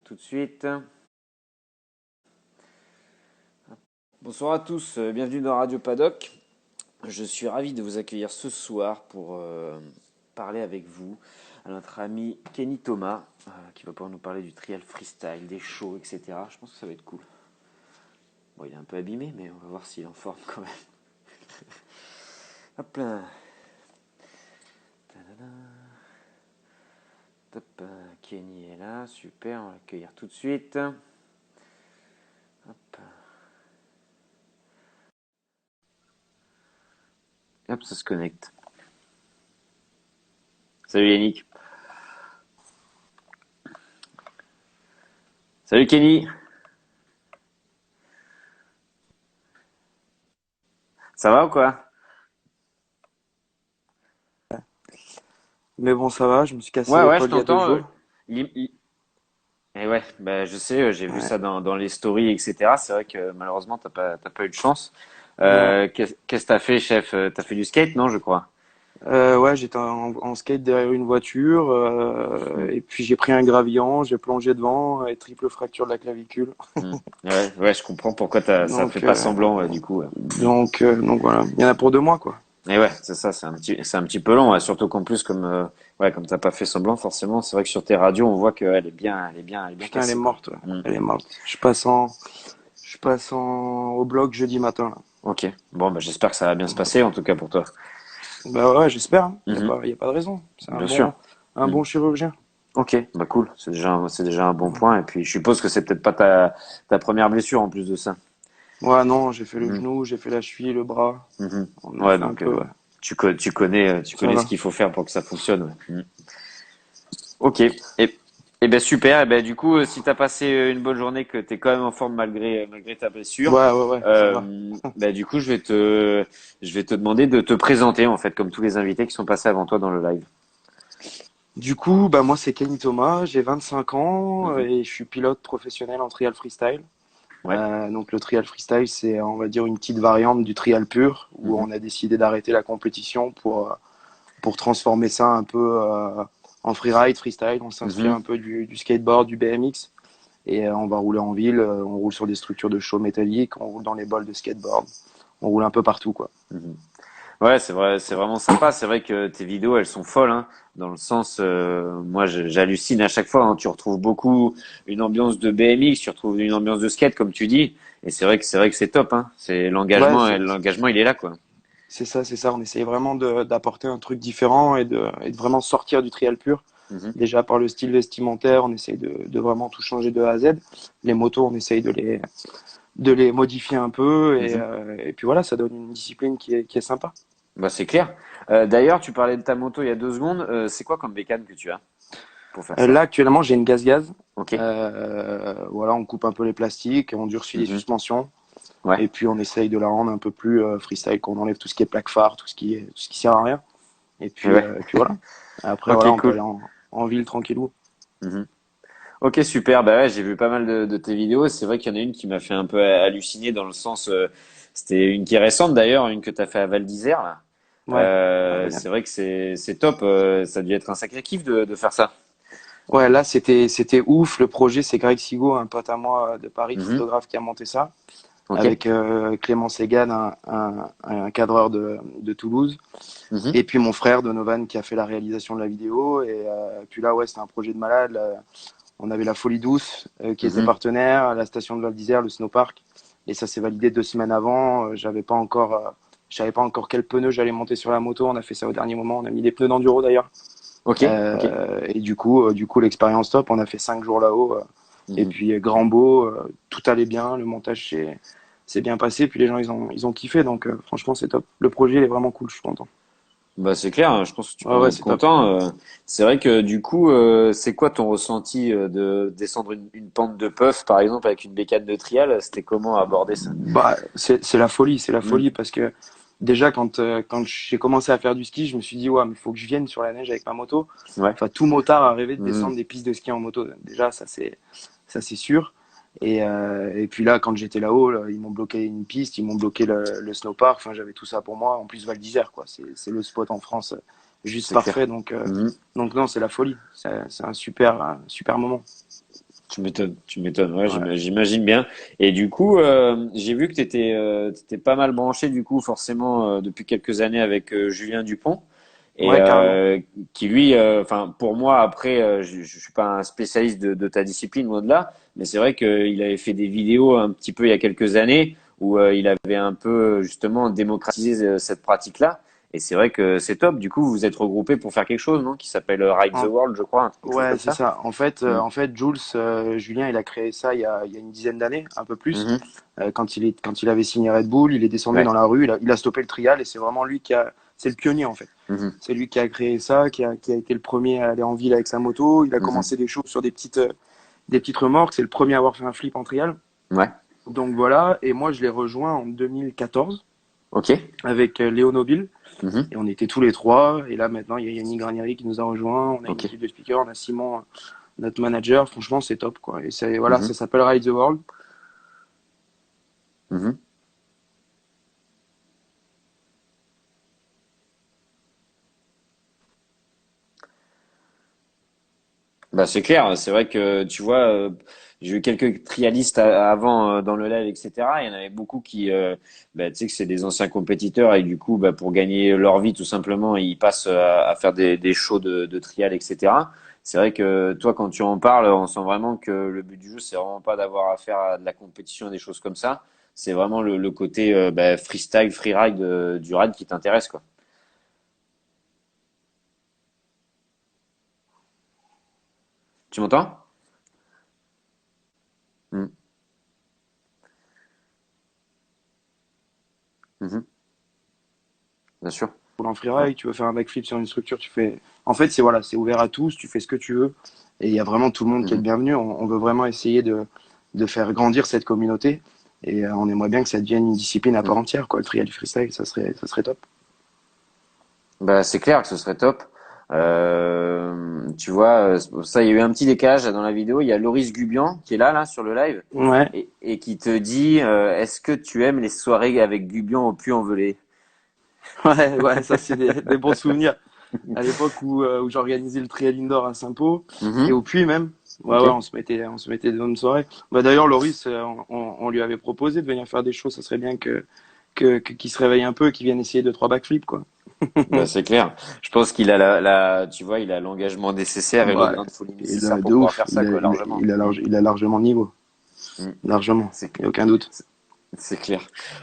Tout de suite. Bonsoir à tous, bienvenue dans Radio Paddock. Je suis ravi de vous accueillir ce soir pour parler avec vous à notre ami Kenny Thomas, qui va pouvoir nous parler du trial freestyle, des shows, etc. Je pense que ça va être cool. Bon, il est un peu abîmé, mais on va voir s'il est en forme quand même. Hop là. Top, Kenny est là, super, on va l'accueillir tout de suite. Hop. Hop, ça se connecte. Salut Yannick. Salut Kenny. Ça va ou quoi? Mais bon, ça va, je me suis cassé Ouais, je l'épaule il y a deux t'entends. jours. Il- il- Et ouais, bah, je sais, j'ai vu Ouais. ça dans les stories, etc. C'est vrai que malheureusement, t'as pas eu de chance. Non. Qu'est-ce que t'as fait, chef? T'as fait du skate, non, je crois? Ouais, j'étais en skate derrière une voiture, Hmm, et puis j'ai pris un gravillon, j'ai plongé devant et triple fracture de la clavicule. hmm. Ouais, je comprends pourquoi ça fait Donc, pas semblant, ouais, du coup. Ouais. Hmm. donc voilà. Il y en a pour 2 mois, quoi. Et ouais, c'est ça, c'est un petit peu long, ouais, surtout qu'en plus, comme t'as pas fait semblant, forcément, c'est vrai que sur tes radios, on voit elle est bien Putain, elle est cassée, quoi. morte, ouais. Hmm. Elle est morte. Au bloc jeudi matin, là. Ok. Bon, bah, j'espère que ça va bien se passer, en tout cas pour toi. Bah ouais, j'espère, hein. Mhm. Y a pas de raison. C'est Bien sûr. un Hmm. bon chirurgien. Ok, bah cool, c'est déjà un bon point. Et puis je suppose que c'est peut-être pas ta première blessure en plus de ça. Ouais, non, j'ai fait le Mhm, genou, j'ai fait la cheville, le bras. mhm. On a Ouais, fait un donc peu, ouais. tu Ça connais ce va. qu'il faut faire pour que ça fonctionne. Ouais. Mhm. Ok, et ben super. Et ben du coup, si t'as passé une bonne journée, que t'es quand même en forme malgré ta blessure, Ouais, ça va. bah du coup je vais te demander de te présenter en fait comme tous les invités qui sont passés avant toi dans le live. Du coup, bah moi c'est Kenny Thomas, j'ai 25 ans Mhm. et je suis pilote professionnel en trial freestyle. Ouais. Donc le trial freestyle, c'est on va dire une petite variante du trial pur où Mhm. on a décidé d'arrêter la compétition pour transformer ça un peu en freeride, freestyle. On s'inspire Mhm. un peu du skateboard, du BMX et on va rouler en ville. On roule sur des structures de chaux métalliques, on roule dans les bols de skateboard, on roule un peu partout quoi. Mhm. Ouais, c'est vrai, c'est vraiment sympa. C'est vrai que tes vidéos, elles sont folles, hein, dans le sens, moi, j'hallucine à chaque fois. Hein. Tu retrouves beaucoup une ambiance de BMX, tu retrouves une ambiance de skate, comme tu dis. Et c'est vrai que c'est top. Hein. C'est Ouais, l'engagement, il est là, quoi. c'est ça. On essaye vraiment d'apporter un truc différent et de vraiment sortir du trial pur. Mhm, Déjà par le style vestimentaire, on essaye de vraiment tout changer de A à Z. Les motos, on essaye de les modifier un peu mhm. et puis voilà, ça donne une discipline qui est sympa. Bah, c'est clair. D'ailleurs, tu parlais de ta moto il y a 2 secondes. C'est quoi comme bécane que tu as pour faire ça? Là, actuellement, j'ai une gaz-gaz. Ok. Voilà, on coupe un peu les plastiques, on durcit les Mhm. suspensions Ouais. et puis on essaye de la rendre un peu plus freestyle, qu'on enlève tout ce qui est plaque phare, tout ce qui sert à rien. Ouais. Et puis voilà. Après, voilà, Ok, on peut cool. aller en ville tranquillou. Mhm. Ok, super. Bah ouais, j'ai vu pas mal de tes vidéos. C'est vrai qu'il y en a une qui m'a fait un peu halluciner dans le sens, c'était une qui est récente d'ailleurs, une que tu as fait à Val d'Isère là. Ouais. Ah, C'est vrai que c'est top. Ça a dû être un sacré kiff de faire ça. ouais, là, c'était ouf. Le projet, c'est Greg Sigo, un pote à moi de Paris, Mhm. photographe, qui a monté ça, Ok. avec Clément Segan, un cadreur de Toulouse, Mhm. et puis mon frère Donovan qui a fait la réalisation de la vidéo. Et puis là, ouais, c'était un projet de malade. Là, on avait la Folie Douce qui était Mhm. partenaire, la station de Val d'Isère, le snowpark, et ça s'est validé 2 semaines avant. Je savais pas encore quel pneu j'allais monter sur la moto. On a fait ça au dernier moment. On a mis des pneus d'enduro d'ailleurs. Ok. Ok. Et du coup, l'expérience top. On a fait 5 jours là-haut. Et Mhm. puis grand beau, tout allait bien. Le montage s'est bien passé. Puis les gens, ils ont kiffé. Donc franchement, c'est top. Le projet, il est vraiment cool. Je suis content. Bah c'est clair. Hein, je pense que tu peux Ouais, en ouais, être c'est top. content. C'est vrai que du coup, c'est quoi ton ressenti de descendre une pente de puff par exemple avec une bécane de trial? C'était comment aborder ça? Bah, c'est la folie. C'est la Mhm. folie parce que déjà, quand j'ai commencé à faire du ski, je me suis dit, ouais, mais il faut que je vienne sur la neige avec ma moto. Ouais. Enfin, tout motard a rêvé de Mhm. descendre des pistes de ski en moto. Déjà, ça c'est sûr. Et puis là, quand j'étais là-haut, là, ils m'ont bloqué une piste, ils m'ont bloqué le snowpark. Enfin, j'avais tout ça pour moi. En plus, Val d'Isère, quoi. C'est le spot en France juste C'est clair. parfait. Mhm. Donc non, c'est la folie. C'est un super moment. Tu m'étonnes, ouais, Ouais, j'imagine bien. Et du coup, j'ai vu que tu étais pas mal branché, du coup, forcément, depuis quelques années avec Julien Dupont. Et ouais, carrément. qui lui, enfin pour moi après, je suis pas un spécialiste de ta discipline loin de là, mais c'est vrai qu'il avait fait des vidéos un petit peu il y a quelques années où il avait un peu justement démocratisé cette pratique-là. Et c'est vrai que c'est top. Du coup, vous vous êtes regroupés pour faire quelque chose, non? Qui s'appelle Ride the En- World, je crois, quelque chose Ouais, comme c'est ça. ça. Mm. En fait, Jules, Julien, il a créé ça il y a une dizaine d'années, un peu plus. Mhm. Quand il avait signé Red Bull, il est descendu Ouais. dans la rue, il a stoppé le trial et c'est vraiment lui c'est le pionnier en fait. Mhm. C'est lui qui a créé ça, qui a été le premier à aller en ville avec sa moto. Il a Mhm. commencé des choses sur des petites remorques. C'est le premier à avoir fait un flip en trial. Ouais. Donc voilà. Et moi, je l'ai rejoint en 2014 Ok. avec Léo Nobile. Mhm. Et on était tous les trois. Et là, maintenant, il y a Yannick Granieri qui nous a rejoint. On a une Ok. équipe de speakers. On a Simon, notre manager. Franchement, c'est top, quoi. Et voilà, Mhm. ça s'appelle Ride the World. Mhm. Bah c'est clair, c'est vrai que tu vois, j'ai eu quelques trialistes avant dans le live, etc. Il y en avait beaucoup qui, bah, tu sais que c'est des anciens compétiteurs et du coup, bah, pour gagner leur vie tout simplement, ils passent à faire des shows de trial, etc. C'est vrai que toi, quand tu en parles, on sent vraiment que le but du jeu, c'est vraiment pas d'avoir à faire de la compétition, des choses comme ça. C'est vraiment le côté bah, freestyle, freeride du ride qui t'intéresse, quoi. Tu m'entends? Mhm. Mhm. Bien sûr. Pour en Ouais. freeride, tu veux faire un backflip sur une structure, tu fais. En fait, c'est voilà, c'est ouvert à tous. Tu fais ce que tu veux. Et il y a vraiment tout le monde qui est le Mhm. bienvenu. On veut vraiment essayer de faire grandir cette communauté. Et on aimerait bien que ça devienne une discipline à part Mhm. entière, quoi. Le trial du freestyle, ça serait top. Bah, c'est clair que ce serait top. Tu vois, c'est pour ça, il y a eu un petit décalage là, dans la vidéo. Il y a Loris Gubian qui est là sur le live, Ouais, et qui te dit est-ce que tu aimes les soirées avec Gubian au Puy-en-Velay? ouais, ça c'est des bons souvenirs. À l'époque où j'organisais le trial indoor à Saint-Pau et Mhm. au Puy même. Ouais, Ok. ouais, on se mettait des bonnes soirées. Bah, d'ailleurs, Loris, on lui avait proposé de venir faire des shows. Ça serait bien qu'il se réveille un peu et qu'il vienne essayer deux, trois backflips, quoi. Bah, c'est clair. Je pense qu'il a tu vois, il a l'engagement nécessaire et le Ouais, grain de folie et nécessaire de pour pouvoir ouf. faire ça, quoi, largement. Il a largement le niveau. Mm. Largement. C'est Il n'y a aucun doute. C'est clair.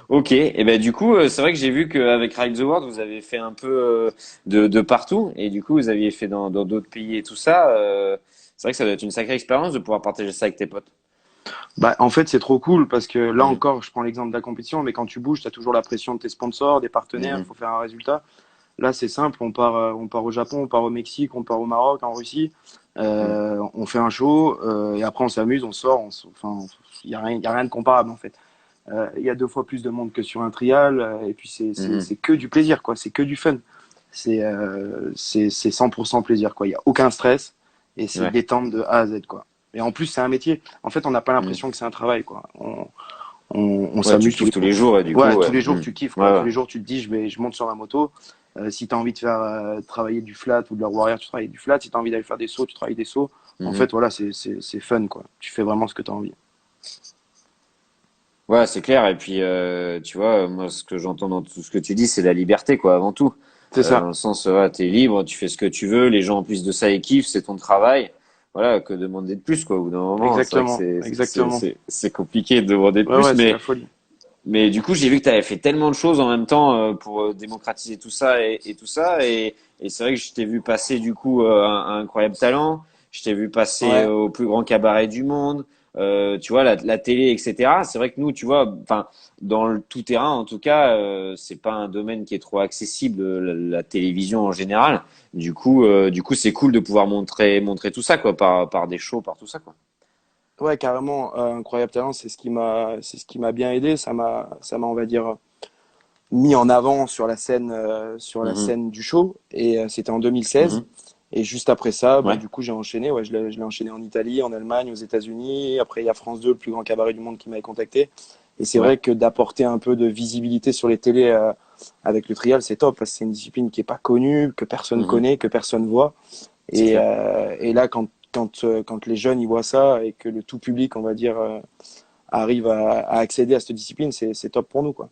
Ok. Et ben du coup, c'est vrai que j'ai vu qu'avec Ride the World, vous avez fait un peu de partout, et du coup, vous aviez fait dans d'autres pays et tout ça. C'est vrai que ça doit être une sacrée expérience de pouvoir partager ça avec tes potes. Bah, en fait, c'est trop cool parce que là Mhm. encore, je prends l'exemple de la compétition, mais quand tu bouges, tu as toujours la pression de tes sponsors, des partenaires, il Mhm. faut faire un résultat. Là, c'est simple, on part au Japon, on part au Mexique, on part au Maroc, en Russie. Mhm. On fait un show et après on s'amuse, on sort. Enfin, il y a rien de comparable en fait. Il y a deux fois plus de monde que sur un trial et puis Mhm. c'est que du plaisir quoi, c'est que du fun. C'est 100% plaisir quoi. Il y a aucun stress et c'est Ouais. détente de A à Z quoi. Et en plus c'est un métier. En fait on n'a pas Mhm. l'impression que c'est un travail quoi. On Ouais, tu s'amuse tous kiffes les tous les jours. jours et du coup, Ouais, ouais. tous les jours Mhm. tu kiffes Ouais, quoi. Tous ouais. les jours tu te dis je monte sur ma moto. Si tu as envie de faire travailler du flat ou de la warrior, tu travailles du flat. Si tu as envie d'aller faire des sauts, tu travailles des sauts. En Mhm. fait, voilà, c'est fun, quoi. Tu fais vraiment ce que tu as envie. Ouais, c'est clair. Et puis, tu vois, moi, ce que j'entends dans tout ce que tu dis, c'est la liberté, quoi, avant tout. C'est Dans ça. le sens, ouais, t'es libre, tu fais ce que tu veux. Les gens, en plus de ça, ils kiffent, c'est ton travail. Voilà, que demander de plus, quoi. Au bout d'un moment, c'est vrai que Exactement. Exactement. c'est compliqué de demander de Ouais, plus. ouais, c'est la folie. Mais du coup, j'ai vu que tu avais fait tellement de choses en même temps pour démocratiser tout ça et tout ça. Et c'est vrai que je t'ai vu passer du coup un incroyable talent. Je t'ai vu passer Ouais. au plus grand cabaret du monde. Tu vois la télé, etc. C'est vrai que nous, tu vois, enfin dans le tout terrain, en tout cas, c'est pas un domaine qui est trop accessible, la télévision en général. Du coup, c'est cool de pouvoir montrer tout ça quoi par des shows, par tout ça quoi. Ouais, carrément. Incroyable talent, c'est ce qui m'a bien aidé. Ça m'a, on va dire, mis en avant sur la Mhm, scène du show. Et c'était en 2016. mhm. Et juste après ça, bah, Ouais, du coup, j'ai enchaîné. Ouais, je l'ai enchaîné en Italie, en Allemagne, aux États-Unis. Après, il y a France 2, le plus grand cabaret du monde, qui m'avait contacté. Et c'est ouais, vrai que d'apporter un peu de visibilité sur les télés avec le trial, c'est top parce que c'est une discipline qui est pas connue, que personne mhm. connaît, que personne voit. C'est clair. Et là, quand les jeunes ils voient ça et que le tout public, on va dire, arrive à accéder à cette discipline, c'est top pour nous, quoi.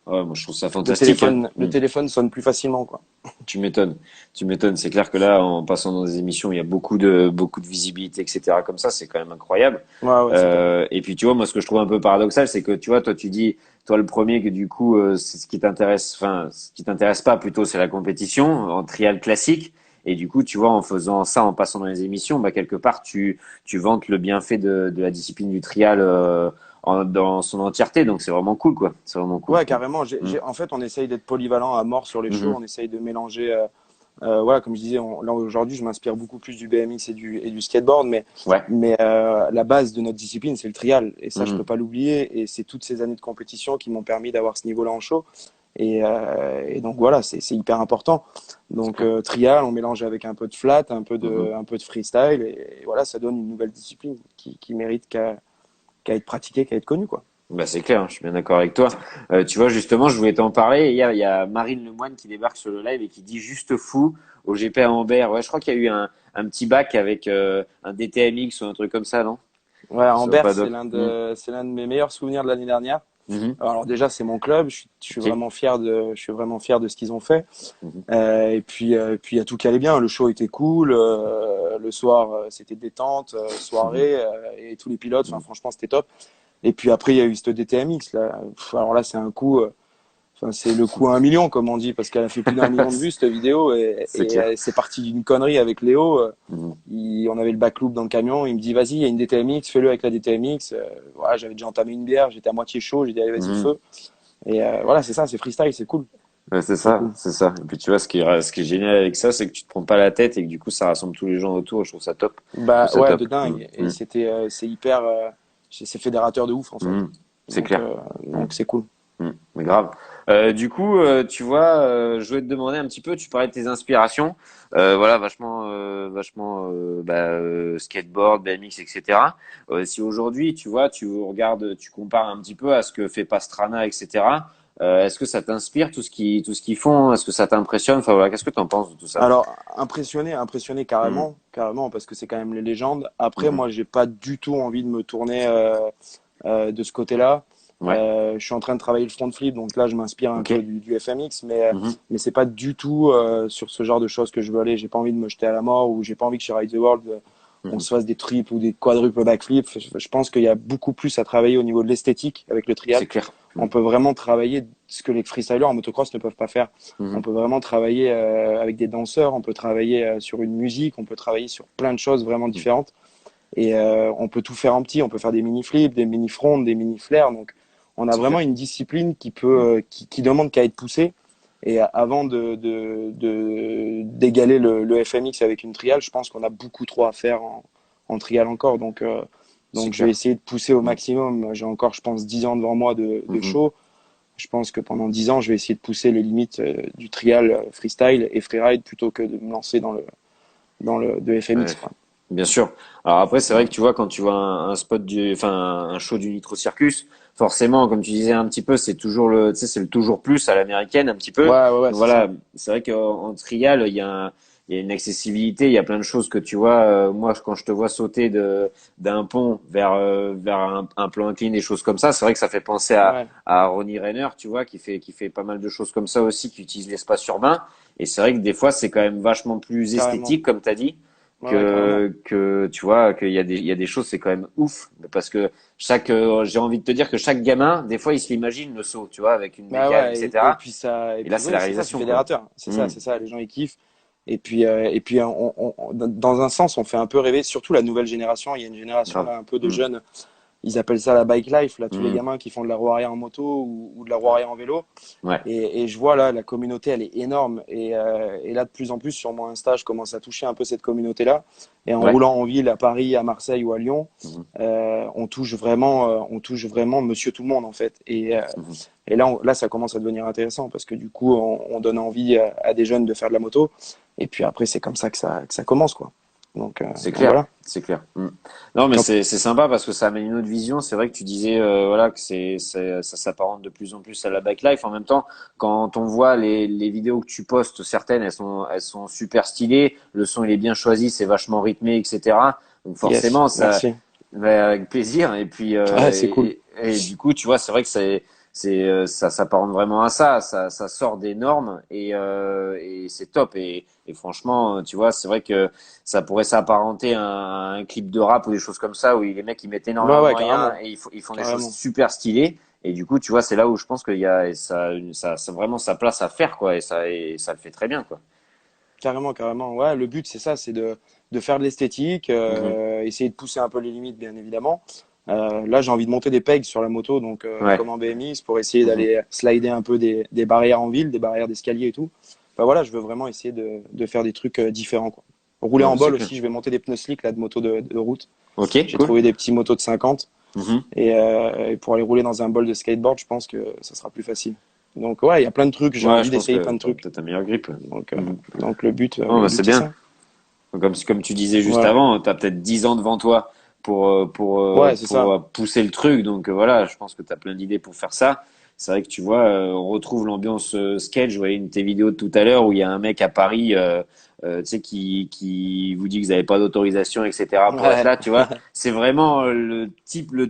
Ouais, moi, je trouve ça fantastique, hein. Le téléphone sonne plus facilement, quoi. Tu m'étonnes, tu m'étonnes. C'est clair que là, en passant dans des émissions, il y a beaucoup de visibilité, etc. Comme ça, c'est quand même incroyable. Ouais, ouais, c'est top. Et puis, tu vois, moi, ce que je trouve un peu paradoxal, c'est que, tu vois, toi, tu dis, toi, le premier, que du coup, c'est ce qui t'intéresse, enfin, ce qui t'intéresse pas plutôt, c'est la compétition en trial classique. Et du coup, tu vois, en faisant ça, en passant dans les émissions, bah, quelque part, tu vantes le bienfait de la discipline du trial, dans son entièreté. Donc, c'est vraiment cool, quoi. C'est vraiment cool. Ouais, carrément. Mm. En fait, on essaye d'être polyvalent à mort sur les shows. Mhm. On essaye de mélanger. Voilà, comme je disais, là aujourd'hui, je m'inspire beaucoup plus du BMX et du skateboard, Ouais. mais la base de notre discipline, c'est le trial. Et ça, je peux Mhm. pas l'oublier. Et c'est toutes ces années de compétition qui m'ont permis d'avoir ce niveau-là en show. Et donc voilà, c'est hyper important. C'est Donc clair. trial, on mélange avec un peu de flat, Mhm. un peu de freestyle, et voilà, ça donne une nouvelle discipline qui mérite qu'à être pratiquée, qu'à être connue, quoi. Bah c'est clair, hein, je suis bien d'accord avec toi. Tu vois, justement, je voulais t'en parler. Hier, il y a Marine Lemoine qui débarque sur le live et qui dit juste fou au GP à Ambert. Ouais, je crois qu'il y a eu un petit bac avec un DTMX ou un truc comme ça, non? Ouais, Sur le Anvers, paddock. Mhm. c'est l'un de mes meilleurs souvenirs de l'année dernière. Mhm. Alors déjà, c'est mon club. Je suis Ok. je suis vraiment fier de ce qu'ils ont fait. Mhm. Puis il y a tout qui allait bien. Le show était cool. Le soir, c'était détente, Mhm. soirée, et tous les pilotes. Enfin, Mhm. franchement, c'était top. Et puis après, il y a eu ce DTMX là. Alors là, c'est un coup. Enfin, c'est le coup à 1 million, comme on dit, parce qu'elle a fait plus d'1 million de vues cette vidéo. C'est clair. C'est parti d'une connerie avec Léo. Mhm. On avait le backloop dans le camion. Il me dit, vas-y, il y a une DTMX, fais-le avec la DTMX. Voilà, j'avais déjà entamé une bière, j'étais à moitié chaud. J'ai dit, allez, vas-y, Mhm. feu. Voilà, c'est ça, c'est freestyle, c'est cool. Ouais, c'est C'est ça, cool. c'est ça. Et puis tu vois, ce qui est génial avec ça, c'est que tu te prends pas la tête et que du coup, ça rassemble tous les gens autour. Je trouve ça top. Je trouve Bah ça ouais, top. de dingue. Et Mhm. c'est hyper, c'est fédérateur de ouf en fait. Mhm. C'est Donc, clair. euh, Mhm. donc c'est cool. Mais grave. Du coup, tu vois, je voulais te demander un petit peu, tu parlais de tes inspirations, voilà, vachement, skateboard, BMX, etc. Si aujourd'hui, tu vois, tu regardes, tu compares un petit peu à ce que fait Pastrana, etc. Est-ce que ça t'inspire tout ce qu'ils font? Est-ce que ça t'impressionne? Enfin voilà, qu'est-ce que tu en penses de tout ça? Alors, impressionné Mhm. carrément, parce que c'est quand même les légendes. Après, Mhm. moi, j'ai pas du tout envie de me tourner de ce côté-là. Ouais. Je suis en train de travailler le front flip, donc là, je m'inspire un Ok. peu du FMX, Mhm. mais c'est pas du tout sur ce genre de choses que je veux aller. J'ai pas envie de me jeter à la mort ou j'ai pas envie que chez Ride the World, on Mhm. se fasse des triples ou des quadruples backflips. Je pense qu'il y a beaucoup plus à travailler au niveau de l'esthétique avec le trial. C'est clair. On Mhm. peut vraiment travailler ce que les freestylers en motocross ne peuvent pas faire. On Mhm. peut vraiment travailler avec des danseurs, on peut travailler sur une musique, on peut travailler sur plein de choses vraiment Mhm. différentes. On peut tout faire en petit, on peut faire des mini flips, des mini fronts, des mini flares. Donc on a C'est vraiment clair. une discipline Mhm. qui demande qu'à être poussée. Et avant d'égaler le FMX avec une trial, je pense qu'on a beaucoup trop à faire en trial encore. C'est Donc je vais clair. essayer de pousser au Mhm. maximum. J'ai encore, je pense, 10 ans devant moi de Mhm. show. Je pense que pendant 10 ans, je vais essayer de pousser les limites du trial freestyle et freeride plutôt que de me lancer dans le de Ouais. FMX, quoi. Bien sûr. Alors après, c'est vrai que tu vois, quand tu vois un spot enfin, un show du Nitro Circus, forcément, comme tu disais un petit peu, c'est toujours tu sais, c'est le toujours plus à l'américaine un petit peu. Ouais, ouais, ouais, Donc c'est ça. voilà, c'est vrai qu'en trial, il y a une accessibilité, il y a plein de choses que tu vois. Moi, quand je te vois sauter d'un pont vers un plan incliné, des choses comme ça, c'est vrai que ça fait penser Ouais, à Ronnie Rainer, tu vois, qui fait pas mal de choses comme ça aussi, qui utilise l'espace urbain. Et c'est vrai que des fois, c'est quand même vachement plus carrément. esthétique, comme tu as dit Ouais, ouais, carrément. que tu vois qu'il y a des choses c'est quand même ouf parce que j'ai envie de te dire que chaque gamin des fois il se l'imagine le saut tu vois avec une Bah bécane ouais, etc. Et et là puis c'est la ouais, c'est ça, c'est réalisation quoi. fédérateur. Hmm. C'est ça, les gens ils kiffent. Et puis dans un sens, on fait un peu rêver, surtout la nouvelle génération. Il y a une génération Grave. là un peu de Hmm. jeunes. Ils appellent ça la bike life, là, tous les Hmm. gamins qui font de la roue arrière en moto ou de la roue arrière en vélo. Ouais. Et je vois là, la communauté, elle est énorme. Et là, de plus en plus, sur mon Insta, je commence à toucher un peu cette communauté-là. Et en Ouais. roulant en ville, à Paris, à Marseille ou à Lyon, Mhm. on touche vraiment monsieur tout le monde, en fait. Mhm. Et là, là, ça commence à devenir intéressant parce que du coup, on donne envie à des jeunes de faire de la moto. Et puis après, c'est comme ça que ça commence, quoi. C'est Donc clair, voilà. c'est clair. Mm. Non, mais Quand- c'est sympa parce que ça amène une autre vision. C'est vrai que tu disais voilà que ça s'apparente de plus en plus à la backlife. En même temps, quand on voit les vidéos que tu postes, certaines elles sont super stylées. Le son il est bien choisi, c'est vachement rythmé, etc. Donc Yes, forcément ça merci. avec plaisir. Et puis Ouais, c'est cool. et du coup tu vois c'est vrai que ça s'apparente vraiment à ça. Ça sort des normes et c'est top. Et franchement tu vois c'est vrai que ça pourrait s'apparenter à un clip de rap ou des choses comme ça où les mecs ils mettent Ouais, énormément de ouais, moyens carrément, et ils font des choses carrément. super stylées. Et du coup, tu vois, c'est là où je pense qu'il y a ça vraiment sa place à faire, quoi. Et ça le fait très bien, quoi. Carrément, carrément. Ouais, le but, c'est ça, c'est de faire de l'esthétique, Mhm. essayer de pousser un peu les limites, bien évidemment. Là, j'ai envie de monter des pegs sur la moto, donc Ouais. comme en BMX, pour essayer Mhm. d'aller slider un peu des barrières en ville, des barrières d'escalier et tout. Enfin, voilà, je veux vraiment essayer de faire des trucs différents, quoi. Rouler Ouais, en bah, c'est bol clair. aussi, je vais monter des pneus slick là, de moto de route. Ok, J'ai cool. trouvé des petits motos de 50 Mhm. et pour aller rouler dans un bol de skateboard, je pense que ça sera plus facile. Donc ouais, il y a plein de trucs, j'ai Ouais, envie je pense d'essayer que plein de t'auras trucs. peut-être un meilleur grip. Donc, Mhm. donc Non, le bah, c'est but c'est bien. ça. Comme tu disais juste Voilà. avant, tu as peut-être 10 ans devant toi Ouais, c'est pour ça. pousser le truc. Donc voilà, je pense que tu as plein d'idées pour faire ça. C'est vrai que tu vois, on retrouve l'ambiance sketch. Je voyais une de tes vidéos de tout à l'heure où il y a un mec à Paris, tu sais, qui vous dit que vous n'avez pas d'autorisation, etc. pour être Ouais, là. Tu vois, c'est vraiment le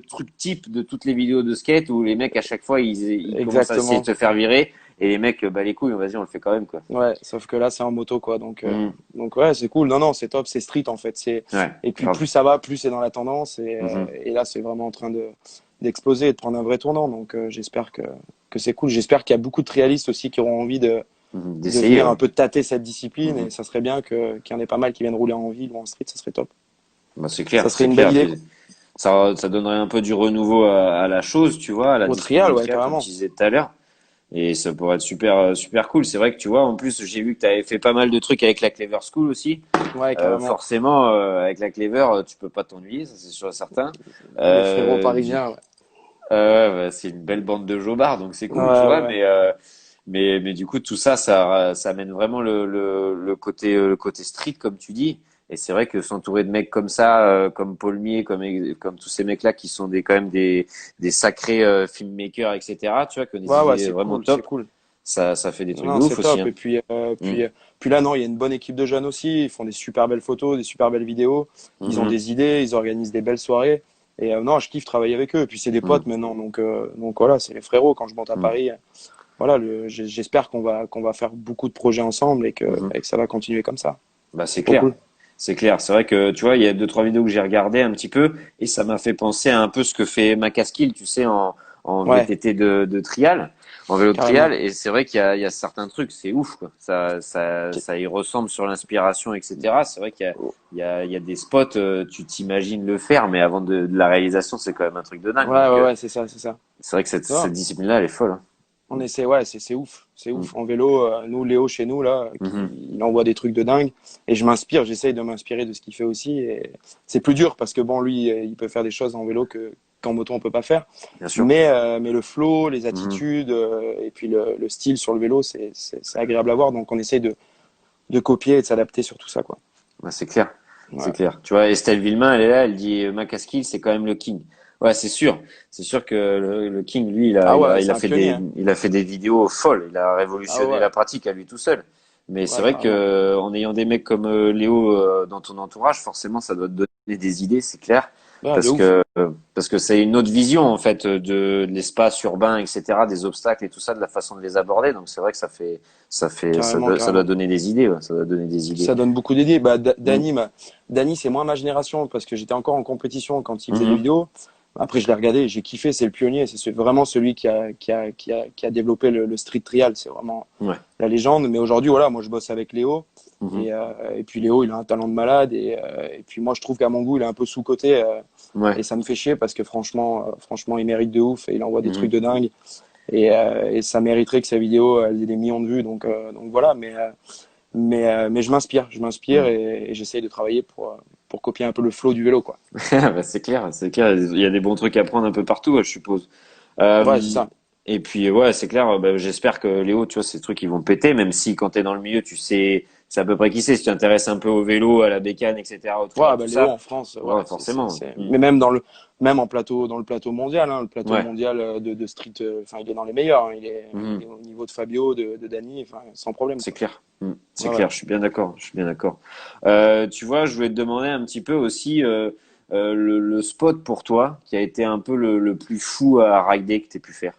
truc type de toutes les vidéos de skate où les mecs à chaque fois ils commencent à essayer de exactement. te faire virer et les mecs, bah les couilles, vas-y, on le fait quand même quoi. Ouais, sauf que là, c'est en moto, quoi. Mhm. Donc ouais, c'est cool. Non, non, c'est top, c'est street, en fait. Ouais, Et puis, grave. plus ça va, plus c'est dans la tendance. Mhm. Et là, c'est vraiment en train d'exploser et de prendre un vrai tournant. Donc, j'espère que c'est cool. J'espère qu'il y a beaucoup de trialistes aussi qui auront envie Mhm. de D'essayer, venir ouais. un peu tâter cette discipline. Et Mhm. ça serait bien qu'il y en ait pas mal qui viennent rouler en ville ou en street. Ça serait top. Bah, c'est Ça clair, serait c'est une belle clair. idée, Puis quoi. ça donnerait un peu du renouveau à la chose, tu vois, à la Au discipline trial, en tout ouais, cas, comme tu carrément. disais tout à l'heure. Et ça pourrait être super, super cool. C'est vrai que tu vois, en plus, j'ai vu que tu avais fait pas mal de trucs avec la Clever School aussi. Ouais, carrément. Forcément, avec la Clever, tu peux pas t'ennuyer, ça c'est sûr et certain. Les frérots Du parisiens, ouais. ouais, c'est une belle bande de jobards, donc c'est Ouais, cool, tu vois. ouais. Mais du coup, tout ça, ça amène vraiment le côté street, comme tu dis. Et c'est vrai que s'entourer de mecs comme ça, comme Paul Mier, comme tous ces mecs-là qui sont quand même des sacrés filmmakers, etc., tu vois, qui ont des Ouais, ouais, idées c'est vraiment cool, c'est top, cool. ça fait des trucs Non, de c'est ouf aussi, top. hein. Et puis, Mm. puis là, non, il y a une bonne équipe de jeunes aussi. Ils font des super belles photos, des super belles vidéos. Ils ont Mhm. des idées, ils organisent des belles soirées. Et non, je kiffe travailler avec eux. Et puis, c'est des Mm. potes maintenant. Donc voilà, c'est les frérots. Quand je monte à Mm. Paris, voilà, j'espère qu'on va faire beaucoup de projets ensemble Mhm. et que ça va continuer comme ça. Bah, C'est c'est trop clair. cool. C'est clair. C'est vrai que, tu vois, il y a deux, trois vidéos que j'ai regardées un petit peu et ça m'a fait penser à un peu ce que fait Macaskill, tu sais, en Ouais, VTT de trial, en vélo de trial. carrément. Et c'est vrai qu'il y a certains trucs, c'est ouf, quoi. Ça y ressemble sur l'inspiration, etc. C'est vrai qu'il y a des spots, tu t'imagines le faire, mais avant de la réalisation, c'est quand même un truc de dingue. Ouais, Donc, ouais, ouais, c'est ça, c'est ça. c'est vrai que cette Non, discipline-là, elle est folle, hein. on essaie, ouais, c'est ouf, c'est Mm. ouf. En vélo, nous, Léo chez nous, là, Mhm. il envoie des trucs de dingue. Et je m'inspire, j'essaye de m'inspirer de ce qu'il fait aussi. Et c'est plus dur parce que bon, lui, il peut faire des choses en vélo qu'en moto, on peut pas faire. Bien sûr. Mais le flow, les Mhm. attitudes, et puis le style sur le vélo, c'est agréable à voir. Donc on essaye de copier et de s'adapter sur tout ça, quoi. Ouais, c'est clair, c'est Ouais. clair. Tu vois, Estelle Villemain, elle est là, elle dit Macaskill, c'est quand même le king. Ouais, c'est sûr. C'est sûr que le king, lui, Ah ouais, c'est un pionnier, hein. il a fait des vidéos folles. Il a Ah révolutionné ouais, la pratique à lui tout seul. Mais c'est ouais, vrai carrément. que en ayant des mecs comme Léo dans ton entourage, forcément, ça doit te donner des idées, c'est clair. Ouais, de ouf. Parce que c'est une autre vision en fait de l'espace urbain, etc., des obstacles et tout ça, de la façon de les aborder. Donc c'est vrai que Carrément, ça doit carrément. donner des idées, ouais. Ça doit donner des idées. Ça donne beaucoup d'idées. Bah, Mm. Dany, c'est moins ma génération parce que j'étais encore en compétition quand il faisait des Mhm. vidéos. Après, je l'ai regardé, j'ai kiffé. C'est le pionnier. Vraiment celui qui a développé le street trial. C'est vraiment Ouais. la légende. Mais aujourd'hui, voilà, moi, je bosse avec Léo. Mhm. Et puis Léo, il a un talent de malade. Et puis moi, je trouve qu'à mon goût, il est un peu sous-coté. Ouais. Et ça me fait chier parce que franchement, il mérite de ouf et il envoie des trucs Mhm. de dingue. Et ça mériterait que sa vidéo ait des millions de vues. Donc voilà. Mais je m'inspire Mhm. et j'essaye de travailler pour copier un peu le flow du vélo, quoi. Bah, c'est clair, c'est clair. Il y a des bons trucs à prendre un peu partout, ouais, je suppose. Ouais, c'est Euh, ça. et puis ouais, c'est clair. Bah, j'espère que Léo, tu vois, ces trucs ils vont péter, même si quand t'es dans le milieu, c'est à peu près qui c'est. Si tu t'intéresses un peu au vélo, à la bécane, etc., au trail, Ouais, tout bah, Léo ça, en France, ouais, ouais, forcément. mais même même en plateau, dans le plateau mondial, hein, le plateau Ouais. mondial de street, enfin, il est dans les meilleurs, hein, il Mhm. est au niveau de Fabio, de Dani, enfin, sans problème, C'est quoi. clair. C'est Ouais, ouais. clair, je suis bien d'accord. Je suis bien d'accord. Tu vois, je voulais te demander un petit peu aussi le spot pour toi qui a été un peu le plus fou à rider que tu pu faire.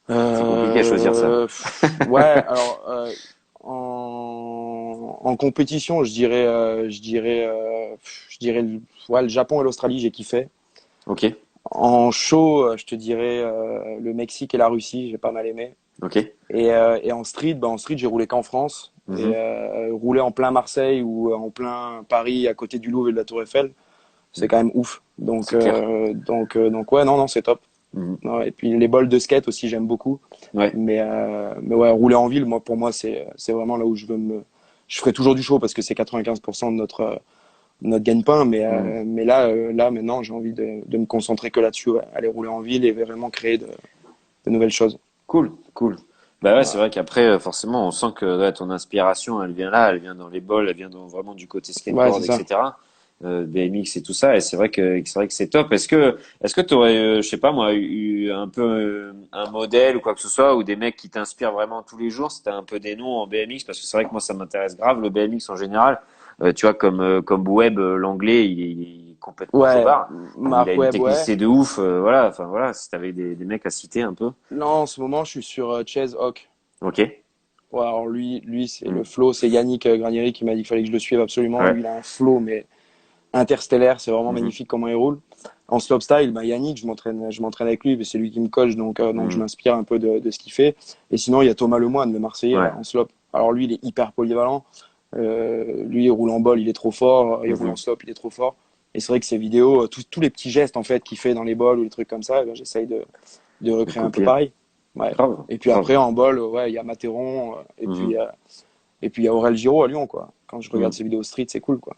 C'est compliqué à choisir ça. Ouais, alors en compétition, je dirais ouais, le Japon et l'Australie, j'ai kiffé. Ok, En show, je te dirais le Mexique et la Russie, j'ai pas mal aimé. ok. Et en street, j'ai roulé qu'en France. Et Mhm. rouler en plein Marseille ou en plein Paris, à côté du Louvre et de la Tour Eiffel, c'est quand même ouf. C'est clair. Donc ouais, non, non, c'est top. Mhm. Ouais, et puis les bols de skate aussi, j'aime beaucoup. Ouais. Mais ouais, rouler en ville, moi, pour moi, c'est vraiment là où je ferai toujours du show parce que c'est 95% de notre gagne-pain. Mhm. Mais là, maintenant, j'ai envie de me concentrer que là-dessus, ouais. Aller rouler en ville et vraiment créer de nouvelles choses. Cool, cool. Bah ouais, c'est Voilà. vrai qu'après, forcément, on sent que ouais, ton inspiration, elle vient là, elle vient dans les bols, elle vient vraiment du côté Ouais, c'est skateboard, ça. etc. BMX et tout ça, et c'est vrai que c'est top. Est-ce que tu aurais, je sais pas moi, eu un peu un modèle ou quoi que ce soit, ou des mecs qui t'inspirent vraiment tous les jours, si t'as un peu des noms en BMX, parce que c'est vrai que moi ça m'intéresse grave le BMX en général. Tu vois, comme Webb, l'anglais, il est complètement Ouais, fobard. Il a Mark une Webb, ouais. technicité de ouf, voilà. Enfin voilà, si t'avais des mecs à citer un peu. Là, en ce moment, je suis sur Chase Hawk. Ok. Ouais, alors lui, c'est le Hmm. flow. C'est Yannick Granieri qui m'a dit qu'il fallait que je le suive absolument. Ouais. Lui, il a un flow, mais interstellaire. C'est vraiment Mhm. magnifique comment il roule. En slopestyle, bah, Yannick, je m'entraîne avec lui, mais c'est lui qui me coach, donc je Mhm. m'inspire un peu de ce qu'il fait. Et sinon, il y a Thomas Lemoine, le Marseillais, Ouais. là, en slope. Alors lui, il est hyper polyvalent. Lui, il roule en bol, il est trop fort. Il roule en Mhm. slope, il est trop fort. Et c'est vrai que ces vidéos, tous les petits gestes en fait qu'il fait dans les bols ou les trucs comme ça, eh ben, j'essaye de De recréer un peu copier. pareil. Ouais. Grave, Et puis grave. après, en bol, ouais, il y a Matheron, Mhm. et puis il y a Aurel Giraud à Lyon, quoi. Quand je regarde Mhm. ses vidéos street, c'est cool, quoi.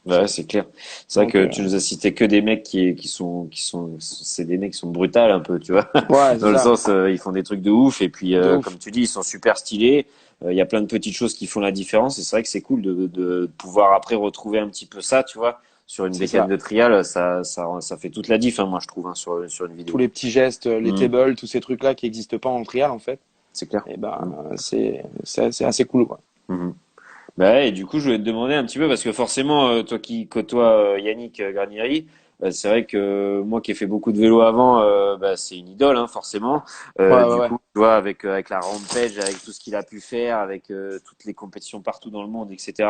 Ouais, c'est clair. C'est vrai Donc, que tu nous as cité que des mecs c'est des mecs qui sont brutals un peu, tu vois. ouais, c'est Dans le ça. sens, ils font des trucs de ouf et puis, De comme ouf. tu dis, ils sont super stylés. Il y a plein de petites choses qui font la différence et c'est vrai que c'est cool de pouvoir après retrouver un petit peu ça, tu vois. Sur une C'est bécane ça. de trial, ça fait toute la diff, hein, moi, je trouve, hein, sur une Tous vidéo. les petits gestes, les Mhm. tables, tous ces trucs-là qui n'existent pas en trial, en fait. C'est clair. Et ben, Mhm. c'est assez cool, quoi. Mhm. Bah ouais, et du coup, je voulais te demander un petit peu, parce que forcément, toi qui côtoies Yannick Granieri, c'est vrai que moi qui ai fait beaucoup de vélo avant, bah, c'est une idole, hein, forcément. Ouais, ouais, Du ouais. coup, tu vois, avec la Rampage, avec tout ce qu'il a pu faire, avec toutes les compétitions partout dans le monde, etc.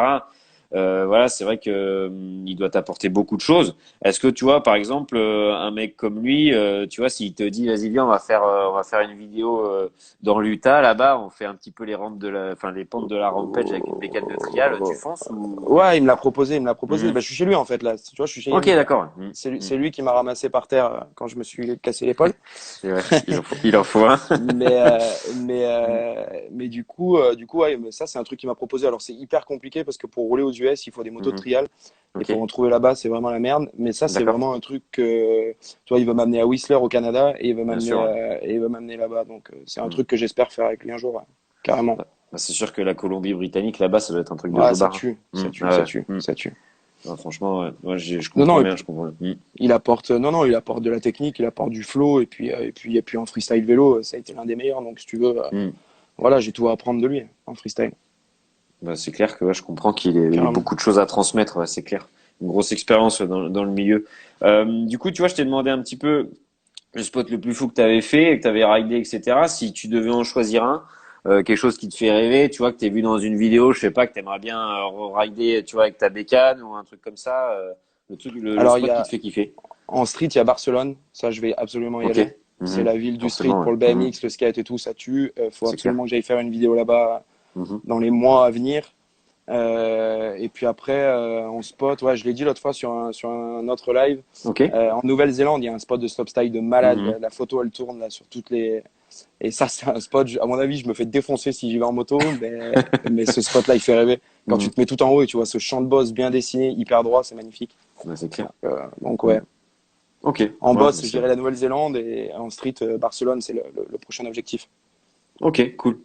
Voilà, c'est vrai que il doit t'apporter beaucoup de choses. Est-ce que tu vois, par exemple, un mec comme lui, tu vois, s'il te dit, vas-y, viens, on va faire une vidéo dans l'Utah, là-bas, on fait un petit peu les pentes de la Rampage avec une bécane de trial, tu fonces ou? Ouais, il me l'a proposé, il me l'a proposé. Mhm. Bah, je suis chez lui, en fait, là. Tu vois, je suis chez Ok, Yannick, là. d'accord. Mhm. C'est Mhm. lui qui m'a ramassé par terre quand je me suis cassé l'épaule. C'est vrai, il en faut un. Mais du coup, ouais, mais ça, c'est un truc qu'il m'a proposé. Alors, c'est hyper compliqué parce que pour rouler aux US, il faut des motos de Mhm. trial. Et Ok, pour en trouver là-bas, c'est vraiment la merde. Mais ça, c'est d'accord. vraiment un truc que, tu vois, il veut m'amener à Whistler au Canada Bien sûr. Ouais. et il veut m'amener là-bas. Donc, c'est un Mhm. truc que j'espère faire avec lui un jour, ouais. Carrément. Bah, c'est sûr que la Colombie-Britannique, là-bas, ça doit être un truc de Ouais, ça jobard, hein. tue, ça Mhm. tue, Ah ça ouais. tue, Mhm. ça tue. Non, franchement, ouais. Moi, je Non, comprends non, et bien, je puis, comprends bien. Mhm. il apporte de la technique, il apporte du flow, et puis en freestyle vélo, ça a été l'un des meilleurs. Donc, si tu veux, Mhm. voilà, j'ai tout à apprendre de lui en freestyle, Bah, c'est clair que ouais, je comprends qu'il ait carrément. beaucoup de choses à transmettre, ouais, c'est clair. Une grosse expérience dans le milieu. Du coup, tu vois, je t'ai demandé un petit peu le spot le plus fou que tu avais fait, que tu avais ridé, etc. Si tu devais en choisir un, quelque chose qui te fait rêver, tu vois, que tu as vu dans une vidéo, je sais pas, que tu aimerais bien rider, tu vois, avec ta bécane ou un truc comme ça, le Alors, il y spot qui te a, fait kiffer. en street, il y a Barcelone. Ça, je vais absolument y Ok. aller. C'est Mhm. la ville du street Forcément, ouais. pour le Mhm. BMX, le skate et tout, ça tue. Faut C'est clair. absolument que j'aille faire une vidéo là-bas Mhm. dans les mois à venir. Et puis après, on spot, ouais, je l'ai dit l'autre fois sur un autre live. Ok. En Nouvelle-Zélande, il y a un spot de slopestyle de malade. Mhm. La photo, elle tourne là sur toutes les. Et ça, c'est un spot, à mon avis, je me fais défoncer si j'y vais en moto, mais ce spot-là, il fait rêver. Quand tu Mhm. te mets tout en haut et tu vois ce champ de boss bien dessiné, hyper droit, c'est magnifique. Ouais, c'est clair. Donc ouais, Mhm. Ok. en Ouais, boss, je dirais la Nouvelle-Zélande et en street, Barcelone, c'est le prochain objectif. ok, cool.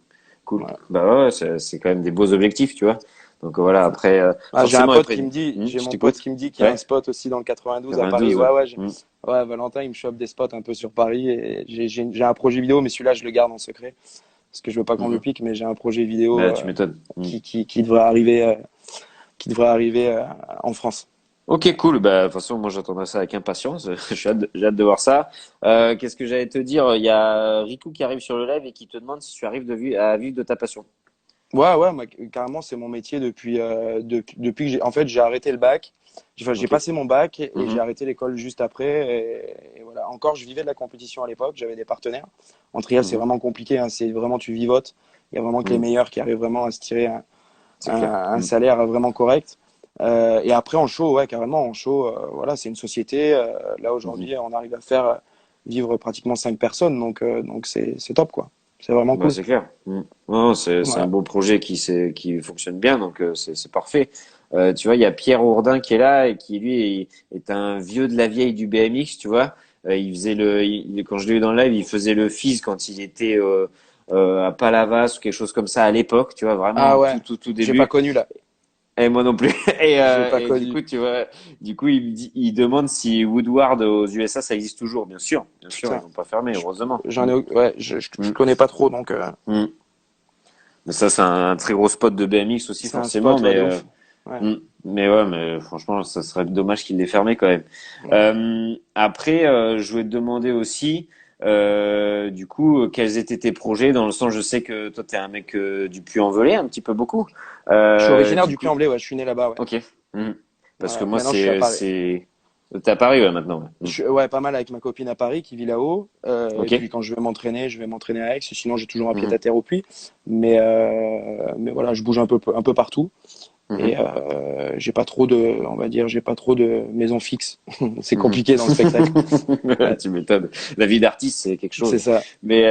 Cool. Voilà. Bah ouais, c'est quand même des beaux objectifs, tu vois. Donc voilà, après, Ah, j'ai un forcément, pote après, qui me dit, j'ai je mon pote t'écoute. qui me dit qu'il y a un Ouais, spot aussi dans le 92 à Paris. 92, Ouais, ouais. ouais, Hmm. ouais, Valentin, il me chope des spots un peu sur Paris et j'ai un projet vidéo, mais celui-là, je le garde en secret parce que je veux pas qu'on me le Mhm. pique, mais j'ai un projet vidéo Bah, tu m'étonnes. Hmm. qui devrait arriver en France. Ok, cool. Bah, de toute façon, moi, j'attendrai ça avec impatience. J'ai hâte de voir ça. Qu'est-ce que j'allais te dire? Il y a Riku qui arrive sur le live et qui te demande si tu arrives à vivre de ta passion. Ouais, ouais, moi, carrément, c'est mon métier depuis que en fait, j'ai arrêté le bac. Enfin, j'ai Ok. passé mon bac et j'ai Mhm. arrêté l'école juste après. Et voilà. Encore, je vivais de la compétition à l'époque. J'avais des partenaires. En trial, c'est Mhm. vraiment compliqué, hein. C'est vraiment, tu vivotes. Il y a vraiment que les Mhm. meilleurs qui arrivent vraiment à se tirer C'est clair. un Mhm. salaire vraiment correct. Et après, en show, ouais, carrément, en show, voilà, c'est une société. Là, Mhm. aujourd'hui, on arrive à faire vivre pratiquement 5 personnes. Donc c'est top, quoi. C'est vraiment Bah, cool. c'est clair. Mm. Non, c'est un Ouais. beau projet qui fonctionne bien, donc c'est parfait. Tu vois, il y a Pierre Ourdin qui est là et qui lui est un vieux de la vieille du BMX, tu vois. Il faisait quand je l'ai eu dans le live, il faisait le FIS quand il était à Palavas ou quelque chose comme ça à l'époque, tu vois, Ah vraiment ouais, tout j'ai pas début. connu là. Et moi non plus. J'ai pas Et du connu. coup, tu vois, du coup, il demande si Woodward aux USA ça existe toujours. Bien sûr, ils Putain, n'ont pas fermé, je- heureusement. j'en Mm. ai, ouais, je Mm. connais pas trop, donc Mm. Mais ça, c'est un très gros spot de BMX aussi, c'est un forcément. spot, ouais, de ouf. Ouais. Mais ouais, mais franchement, ça serait dommage qu'il l'ait fermé quand même. Ouais. Après, je voulais te demander aussi, du coup, quels étaient tes projets? Dans le sens, je sais que toi, t'es un mec du Puy-en-Velay, un petit peu beaucoup. Je suis originaire Du du coup, Puy-en-Velay, ouais, je suis né là-bas, ouais. ok. Hmm. Parce que Ouais. moi, Maintenant, je suis à Paris. t'es à Paris, ouais, maintenant. Ouais. Je suis, ouais, pas mal avec ma copine à Paris qui vit là-haut. Et Ok. puis quand je vais m'entraîner à Aix. Sinon, j'ai toujours un pied Mhm. à terre au Puy. Mais voilà, je bouge un peu partout. Et Mhm. j'ai pas trop de, on va dire, j'ai pas trop de maison fixe. C'est Mhm. compliqué dans le spectacle. Ouais, Tu m'étonnes. La vie d'artiste, c'est quelque c'est chose. ça. Mais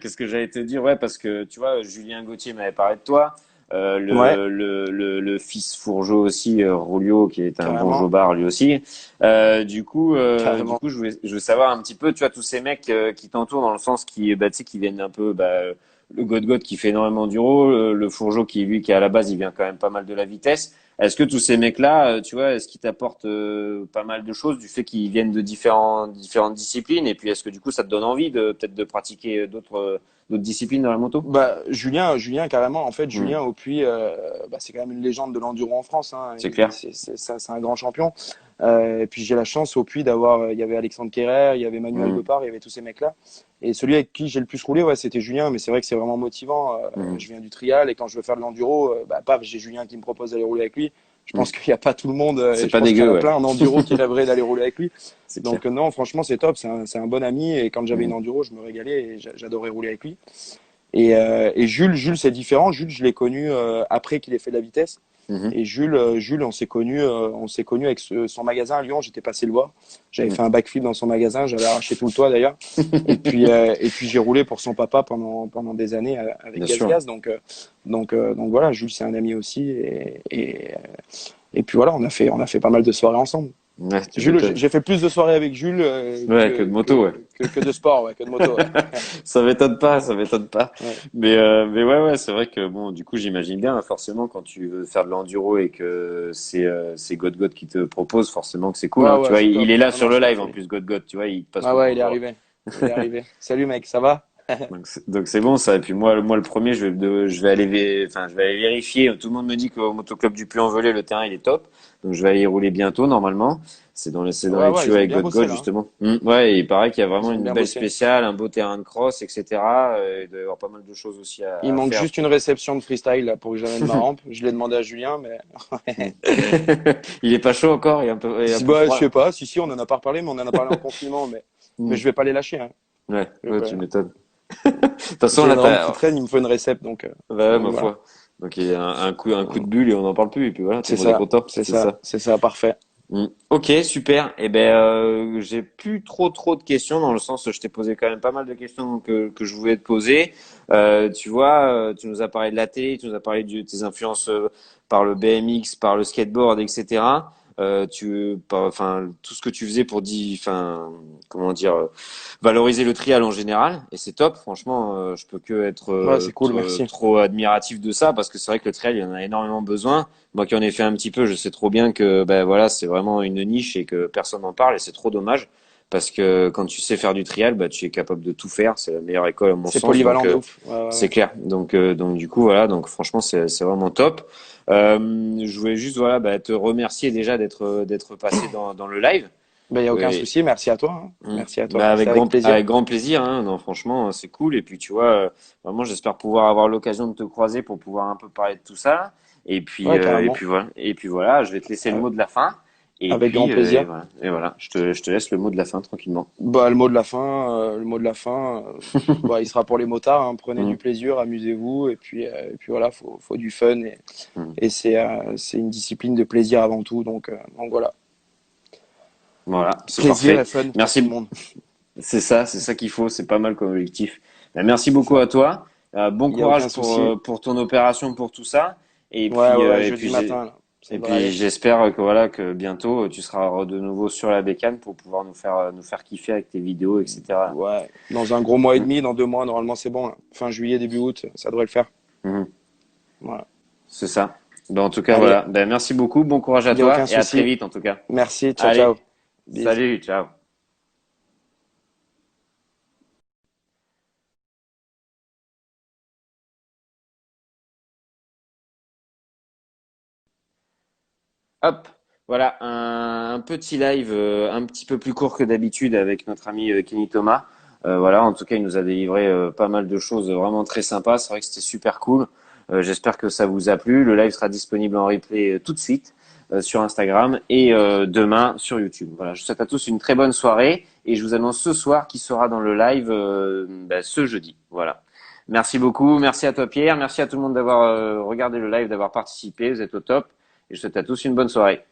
qu'est-ce que j'allais te dire? Ouais, parce que tu vois, Julien Gauthier m'avait parlé de toi. Ouais, Le fils Fourgeau aussi, Rolio, qui est un bon carrément, jobard lui aussi. Du carrément. coup, je voulais savoir un petit peu, tu vois, tous ces mecs qui t'entourent dans le sens qui, bah, tu sais, qui viennent un peu, bah, le God qui fait énormément d'Euro, le Fourgeau qui, lui, qui à la base, il vient quand même pas mal de la vitesse. Est-ce que tous ces mecs-là, tu vois, est-ce qu'ils t'apportent pas mal de choses du fait qu'ils viennent de différentes disciplines et puis est-ce que du coup ça te donne envie de peut-être de pratiquer d'autres disciplines dans la moto? Bah, Julien, carrément. En fait, Hmm. Julien, au Puy, bah, c'est quand même une légende de l'enduro en France, hein. C'est clair. C'est un grand champion. Et puis j'ai la chance au Puy d'avoir, il y avait Alexandre Kerrer, il y avait Manuel Hmm. Bepard, il y avait tous ces mecs-là. Et celui avec qui j'ai le plus roulé, ouais, c'était Julien. Mais c'est vrai que c'est vraiment motivant. Hmm. Je viens du trial et quand je veux faire de l'enduro, bah, paf, j'ai Julien qui me propose d'aller rouler avec lui. Je Hmm. pense qu'il n'y a pas tout le monde, et C'est je pas pense qu'il y en dégueu, a ouais. plein en enduro qui rêveraient d'aller rouler avec lui. C'est Donc clair. non, franchement, c'est top. C'est un bon ami. Et quand j'avais une Hmm. enduro, je me régalais et j'adorais rouler avec lui. Et Jules, c'est différent. Jules, je l'ai connu après qu'il ait fait de la vitesse. Mhm. Et Jules, on s'est connu avec son magasin à Lyon. J'étais passé le voir. J'avais Hmm. fait un backflip dans son magasin. J'avais arraché tout le toit d'ailleurs. Et puis j'ai roulé pour son papa pendant des années avec Bien Gaz sûr. Gaz. Donc voilà, Jules, c'est un ami aussi. Et puis voilà, on a fait pas mal de soirées ensemble. Ouais, tu Jules, m'étonnes. j'ai fait plus de soirées avec Jules Ouais, que de moto, ouais. que de sport, ouais, que de moto. Ouais. Ça m'étonne pas, ça m'étonne pas. Ouais. Mais ouais, c'est vrai que bon, du coup, j'imagine bien, hein, forcément, quand tu veux faire de l'enduro et que c'est God qui te propose, forcément que c'est cool, Ouais, hein. Tu ouais, vois, c'est il top. est là Non, sur non, le je live en kiffe. plus, God, tu vois, il te passe Ah le ouais, il est bonjour. arrivé. Il est arrivé. Salut mec, ça va? Donc c'est bon ça. Et puis moi le premier, je vais aller, enfin, je vais aller vérifier. Tout le monde me dit qu'au motoclub du Puy-en-Velay, le terrain il est top. Donc je vais aller y rouler bientôt normalement. C'est dans Ouais, les ouais, tuyaux ils ont avec bien bossé God là, hein. justement. Ouais, et il paraît qu'il y a vraiment Ils ont une bien belle bossé. spéciale, un beau terrain de cross, etc. Il doit y avoir pas mal de choses aussi Il à manque faire. juste une réception de freestyle là, pour que j'amène ma rampe. Je l'ai demandé à Julien, mais Mm. Il est pas chaud encore, il est un si, peu bah, je froid sais là. pas. Si, on en a pas reparlé, mais on en a parlé en confinement. Mais Mm. je vais pas les lâcher, hein. Ouais, Je vais ouais, tu pas- m'étonnes. De toute façon J'ai là une rampe qui t'as, traîne, il me faut une récep, bah ouais, donc ma voilà. foi. Donc il y a un coup de bulle et on n'en parle plus et puis voilà, tout le monde est content, c'est ça. C'est ça, parfait. Ok, super. Eh ben, j'ai plus trop de questions dans le sens où je t'ai posé quand même pas mal de questions que je voulais te poser. Tu vois, tu nous as parlé de la télé, tu nous as parlé de tes influences par le BMX, par le skateboard, etc. enfin, tout ce que tu faisais pour enfin, comment dire, valoriser le trial en général, et c'est top. Franchement, je peux que être Ouais, c'est cool, merci. trop admiratif de ça, parce que c'est vrai que le trial, il y en a énormément besoin. Moi qui en ai fait un petit peu, je sais trop bien que ben voilà, c'est vraiment une niche et que personne n'en parle, et c'est trop dommage. Parce que quand tu sais faire du trial, bah, tu es capable de tout faire. C'est la meilleure école à mon C'est sens. Donc, polyvalent de ouf. Ouais, ouais, c'est ouais. clair. Donc du coup, voilà. Donc franchement, c'est vraiment top. Je voulais juste voilà, bah, te remercier déjà d'être passé dans le live. Ben, y a aucun Ouais. souci, merci à toi, hein. Merci à toi, Bah, c'est avec plaisir. avec grand plaisir. Hein. Non, franchement, c'est cool. Et puis tu vois, vraiment, j'espère pouvoir avoir l'occasion de te croiser pour pouvoir un peu parler de tout ça. Ouais, Et carrément. puis voilà. Et puis voilà. Je vais te laisser le Euh, mot de la fin. Avec grand Et plaisir. voilà. Et voilà. Je te laisse le mot de la fin tranquillement. Bah, le mot de la fin, bah, il sera pour les motards, hein. Prenez Mm, du plaisir, amusez-vous, et puis voilà, faut du fun, mm. et c'est une discipline de plaisir avant tout, donc voilà. Voilà, c'est Plaisir et parfait. fun pour tout le Merci. monde. C'est ça qu'il faut. C'est pas mal comme objectif. Merci C'est beaucoup ça. à toi. Bon Il n'y a aucun courage souci. pour ton opération, pour tout ça. Ouais, ouais, ouais, Et jeudi matin, là, ça et devrait puis aller. j'espère que voilà que bientôt tu seras de nouveau sur la bécane pour pouvoir nous faire kiffer avec tes vidéos, etc. Ouais, dans un gros mois et Mm, demi, dans 2 mois, normalement c'est bon, là. Fin juillet, début août, ça devrait le faire. mhm. Voilà. C'est ça. Ben, en tout cas, Allez, voilà. Ben, merci beaucoup. Bon courage à il n'y a toi aucun et à très souci. vite en tout cas. Merci, ciao, Allez, ciao. Bis. salut, ciao. Hop, voilà un petit live un petit peu plus court que d'habitude avec notre ami Kenny Thomas. Voilà, en tout cas, il nous a délivré pas mal de choses vraiment très sympas. C'est vrai que c'était super cool. J'espère que ça vous a plu. Le live sera disponible en replay tout de suite sur Instagram et demain sur YouTube. Voilà, je vous souhaite à tous une très bonne soirée et je vous annonce ce soir qui sera dans le live ce jeudi. Voilà. Merci beaucoup, merci à toi Pierre, merci à tout le monde d'avoir regardé le live, d'avoir participé. Vous êtes au top. Et je vous souhaite à tous une bonne soirée.